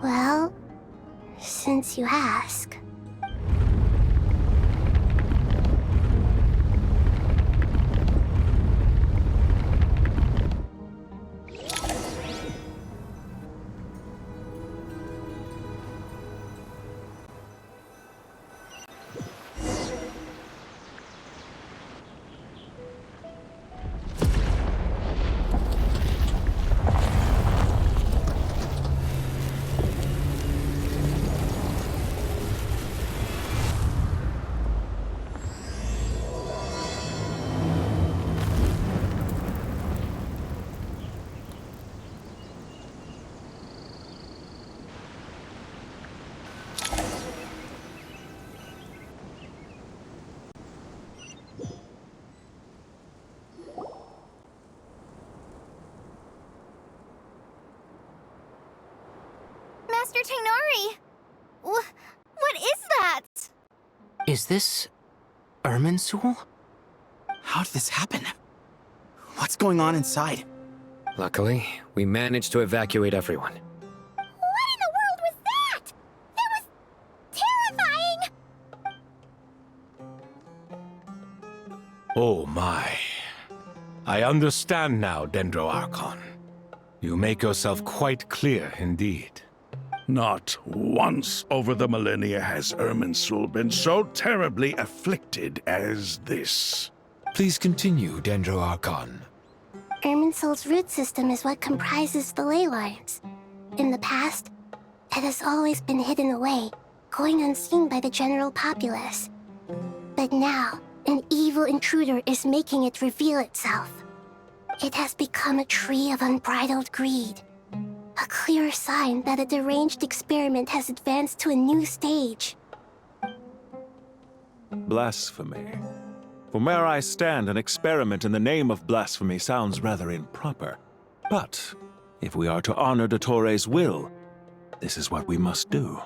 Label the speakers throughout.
Speaker 1: Well, since you ask.
Speaker 2: Master Tainari! What is that?
Speaker 3: Is this Irminsul?
Speaker 4: How did this happen? What's going on inside?
Speaker 3: Luckily, we managed to evacuate everyone.
Speaker 2: What in the world was that? That was terrifying!
Speaker 5: Oh my. I understand now, Dendro Archon. You make yourself quite clear indeed.
Speaker 6: Not once over the millennia has Irminsul been so terribly afflicted as this.
Speaker 7: Please continue, Dendro Archon.
Speaker 1: Irminsul's root system is what comprises the ley lines. In the past, it has always been hidden away, going unseen by the general populace. But now, an evil intruder is making it reveal itself. It has become a tree of unbridled greed. A clear sign that a deranged experiment has advanced to a new stage.
Speaker 8: Blasphemy. From where I stand, an experiment in the name of blasphemy sounds rather improper. But if we are to honor Dottores' will, this is what we must do.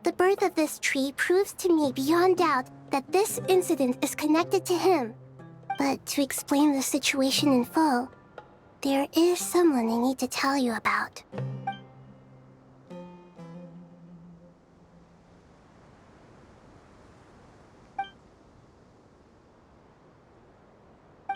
Speaker 1: The birth of this tree proves to me beyond doubt that this incident is connected to him. But to explain the situation in full, there is someone I need to tell you about.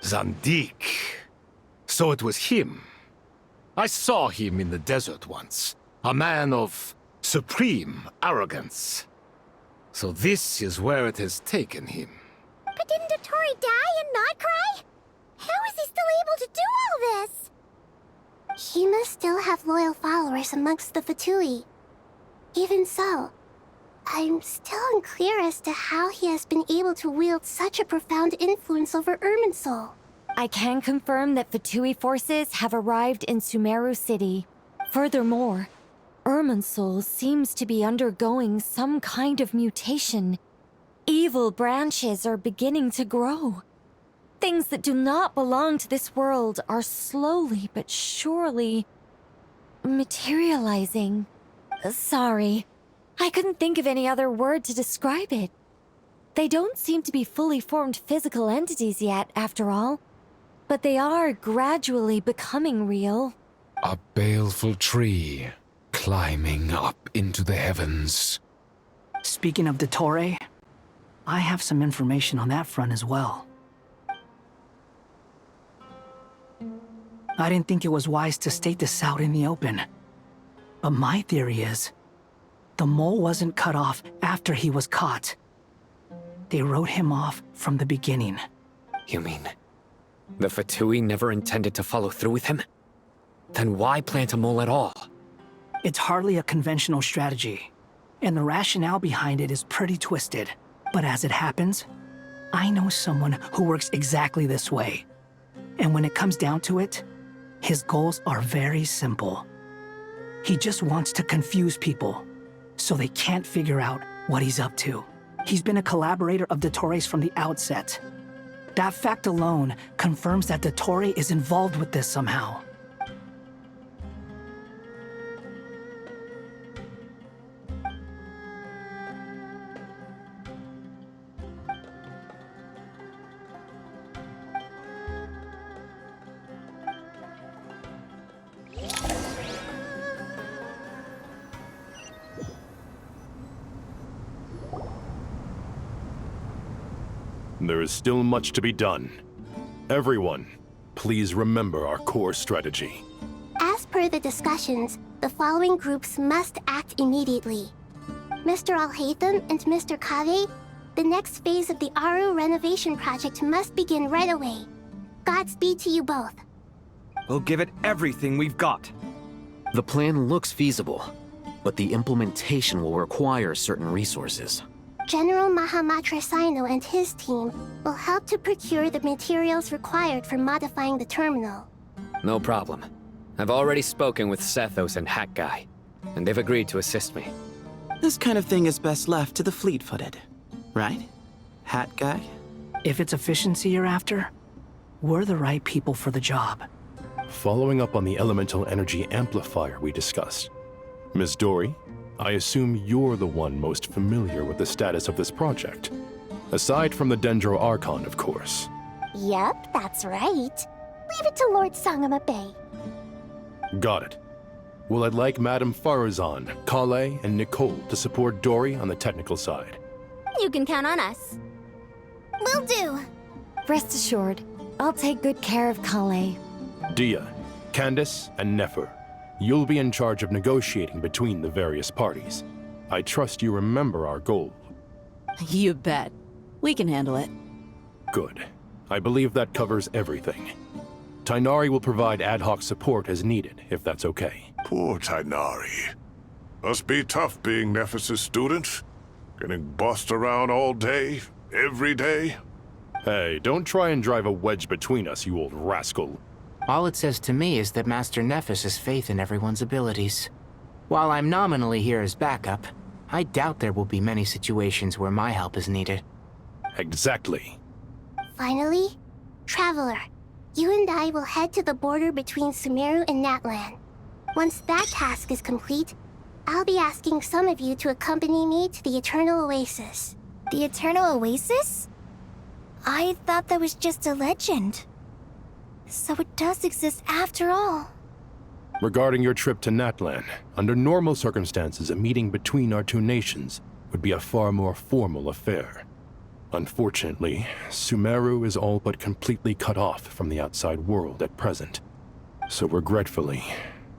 Speaker 5: Zandik. So it was him. I saw him in the desert once. A man of supreme arrogance. So this is where it has taken him.
Speaker 2: But didn't Dottore die and not cry? How is he still able to do all this?
Speaker 1: He must still have loyal followers amongst the Fatui. Even so, I'm still unclear as to how he has been able to wield such a profound influence over Irminsul.
Speaker 9: I can confirm that Fatui forces have arrived in Sumeru City. Furthermore, Irminsul seems to be undergoing some kind of mutation. Evil branches are beginning to grow. Things that do not belong to this world are slowly but surely materializing. Sorry, I couldn't think of any other word to describe it. They don't seem to be fully formed physical entities yet, after all. But they are gradually becoming real.
Speaker 7: A baleful tree, climbing up into the heavens.
Speaker 10: Speaking of Dottore, I have some information on that front as well. I didn't think it was wise to state this out in the open. But my theory is, the mole wasn't cut off after he was caught. They wrote him off from the beginning.
Speaker 3: You mean, the Fatui never intended to follow through with him? Then why plant a mole at all?
Speaker 10: It's hardly a conventional strategy, and the rationale behind it is pretty twisted. But as it happens, I know someone who works exactly this way. And when it comes down to it, his goals are very simple. He just wants to confuse people, so they can't figure out what he's up to. He's been a collaborator of Dottore's from the outset. That fact alone confirms that Dottore is involved with this somehow.
Speaker 11: there is still much to be done. Everyone, please remember our core strategy.
Speaker 1: As per the discussions, the following groups must act immediately. Mr. Alhaitham and Mr. Kave, the next phase of the Aru renovation project must begin right away. Godspeed to you both.
Speaker 12: We'll give it everything we've got.
Speaker 3: The plan looks feasible, but the implementation will require certain resources.
Speaker 1: General Mahamatra Sino and his team will help to procure the materials required for modifying the terminal.
Speaker 3: No problem. I've already spoken with Sethos and Hat Guy, and they've agreed to assist me.
Speaker 4: This kind of thing is best left to the fleet-footed, right? Hat Guy?
Speaker 10: If it's efficiency you're after, we're the right people for the job.
Speaker 11: Following up on the elemental energy amplifier we discussed, Ms. Dory, I assume you're the one most familiar with the status of this project. Aside from the Dendro Archon, of course.
Speaker 2: Yep, that's right. Leave it to Lord Sangamabe.
Speaker 11: Got it. Well, I'd like Madame Farazan, Kale, and Nicole to support Dory on the technical side.
Speaker 2: You can count on us. Will do.
Speaker 9: Rest assured, I'll take good care of Kale.
Speaker 11: Dia, Candace, and Nefer, you'll be in charge of negotiating between the various parties. I trust you remember our goal.
Speaker 13: You bet. We can handle it.
Speaker 11: Good. I believe that covers everything. Tainari will provide ad hoc support as needed, if that's okay.
Speaker 6: Poor Tainari. Must be tough being Nephis' student. Getting bossed around all day, every day.
Speaker 11: Hey, don't try and drive a wedge between us, you old rascal.
Speaker 14: All it says to me is that Master Nephis has faith in everyone's abilities. While I'm nominally here as backup, I doubt there will be many situations where my help is needed.
Speaker 11: Exactly.
Speaker 1: Finally, Traveler, you and I will head to the border between Sumeru and Natlan. Once that task is complete, I'll be asking some of you to accompany me to the Eternal Oasis.
Speaker 2: The Eternal Oasis? I thought that was just a legend. So it does exist after all.
Speaker 11: Regarding your trip to Natlan, under normal circumstances, a meeting between our two nations would be a far more formal affair. Unfortunately, Sumeru is all but completely cut off from the outside world at present. So regretfully,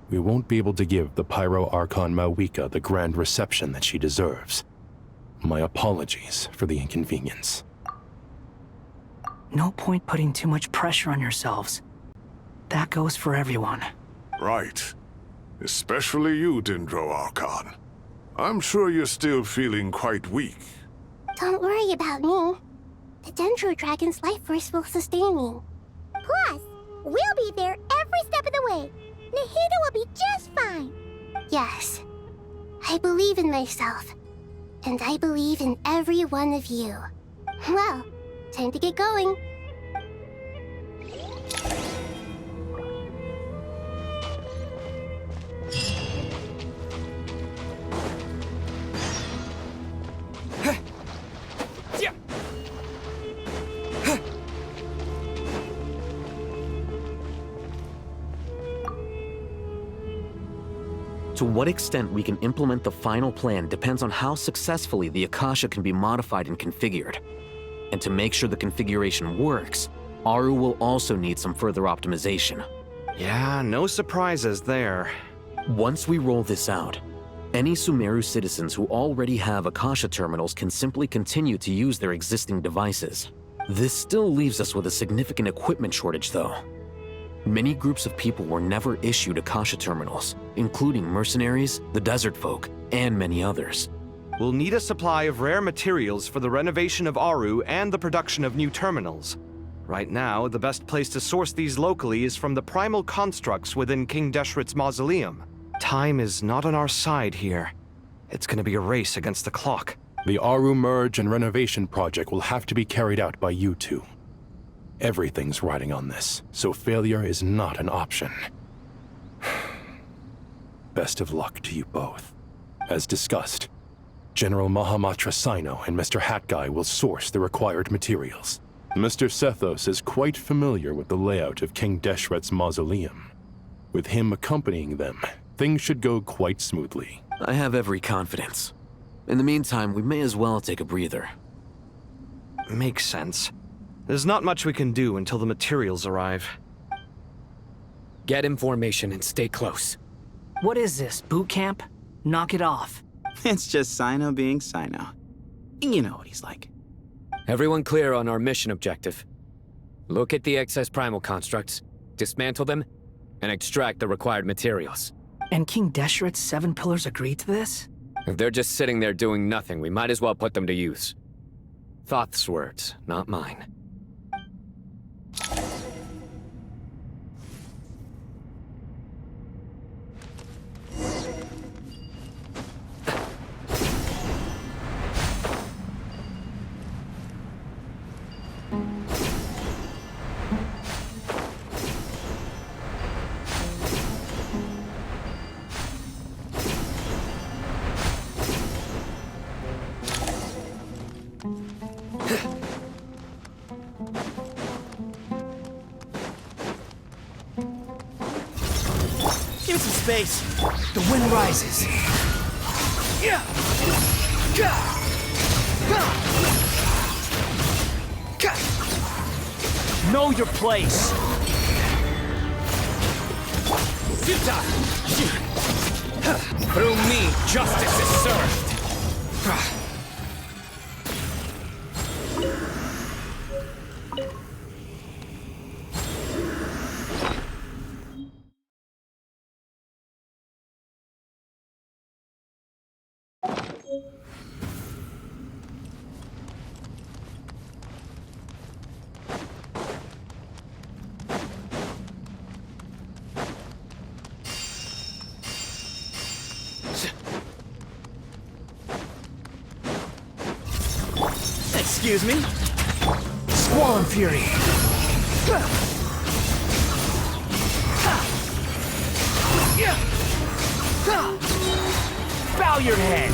Speaker 11: we won't be able to give the Pyro Archon Mawika the grand reception that she deserves. My apologies for the inconvenience.
Speaker 10: No point putting too much pressure on yourselves. That goes for everyone.
Speaker 6: Right. Especially you, Dendro Archon. I'm sure you're still feeling quite weak.
Speaker 1: Don't worry about me. The Dendro Dragon's life force will sustain me.
Speaker 2: Plus, we'll be there every step of the way. Nahida will be just fine.
Speaker 1: Yes. I believe in myself. And I believe in every one of you. Well, time to get going.
Speaker 3: To what extent we can implement the final plan depends on how successfully the Akasha can be modified and configured. And to make sure the configuration works, Aru will also need some further optimization.
Speaker 12: Yeah, no surprises there.
Speaker 3: Once we roll this out, any Sumeru citizens who already have Akasha terminals can simply continue to use their existing devices. This still leaves us with a significant equipment shortage, though. Many groups of people were never issued Akasha terminals, including mercenaries, the desert folk, and many others.
Speaker 12: We'll need a supply of rare materials for the renovation of Aru and the production of new terminals. Right now, the best place to source these locally is from the primal constructs within King Deshret's mausoleum. Time is not on our side here. It's gonna be a race against the clock.
Speaker 11: The Aru merge and renovation project will have to be carried out by you two. Everything's riding on this, so failure is not an option. Best of luck to you both. As discussed, General Mahamatra Sino and Mr. Hat Guy will source the required materials. Mr. Sethos is quite familiar with the layout of King Deshret's mausoleum. With him accompanying them, things should go quite smoothly.
Speaker 3: I have every confidence. In the meantime, we may as well take a breather.
Speaker 12: Makes sense. There's not much we can do until the materials arrive.
Speaker 15: Get in formation and stay close.
Speaker 10: What is this, boot camp? Knock it off.
Speaker 4: It's just Sino being Sino. You know what he's like.
Speaker 15: Everyone clear on our mission objective. Look at the excess primal constructs, dismantle them, and extract the required materials.
Speaker 10: And King Deshret's 7 pillars agreed to this?
Speaker 15: If they're just sitting there doing nothing, we might as well put them to use. Thoth's words, not mine.
Speaker 10: Give me some space. The wind rises. Know your place.
Speaker 15: Through me, justice is served.
Speaker 10: Excuse me? Squall Fury. Bow your head.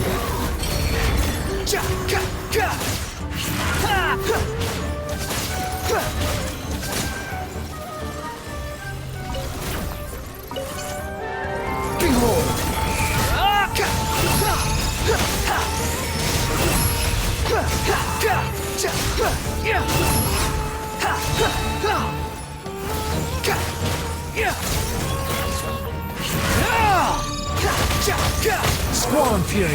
Speaker 10: Behold. Squall Fury.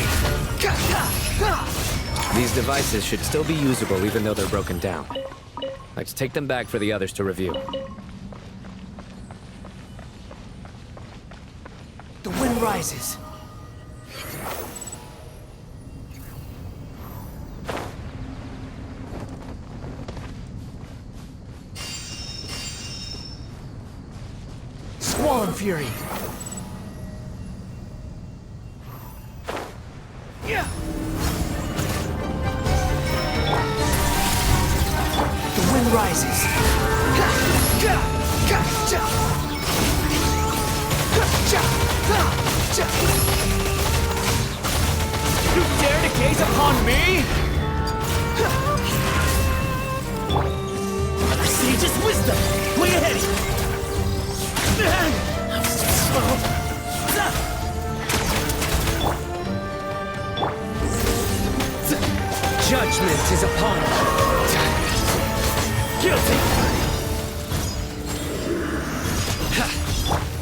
Speaker 15: These devices should still be usable even though they're broken down. Let's take them back for the others to review.
Speaker 10: The wind rises. Squall Fury. The wind rises. You dare to gaze upon me? Sage's wisdom! Way ahead!
Speaker 15: Judgment is upon you.
Speaker 10: Guilty!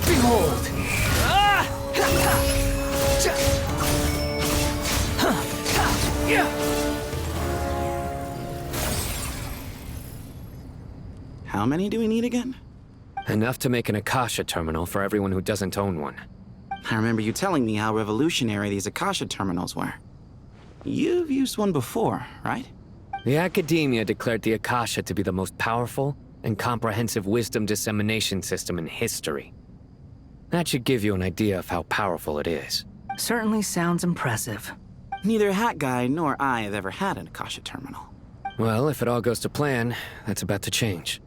Speaker 10: Behold!
Speaker 4: How many do we need again?
Speaker 15: Enough to make an Akasha terminal for everyone who doesn't own one.
Speaker 4: I remember you telling me how revolutionary these Akasha terminals were. You've used one before, right?
Speaker 15: The Academia declared the Akasha to be the most powerful and comprehensive wisdom dissemination system in history. That should give you an idea of how powerful it is.
Speaker 10: Certainly sounds impressive.
Speaker 4: Neither Hat Guy nor I have ever had an Akasha terminal.
Speaker 15: Well, if it all goes to plan, that's about to change.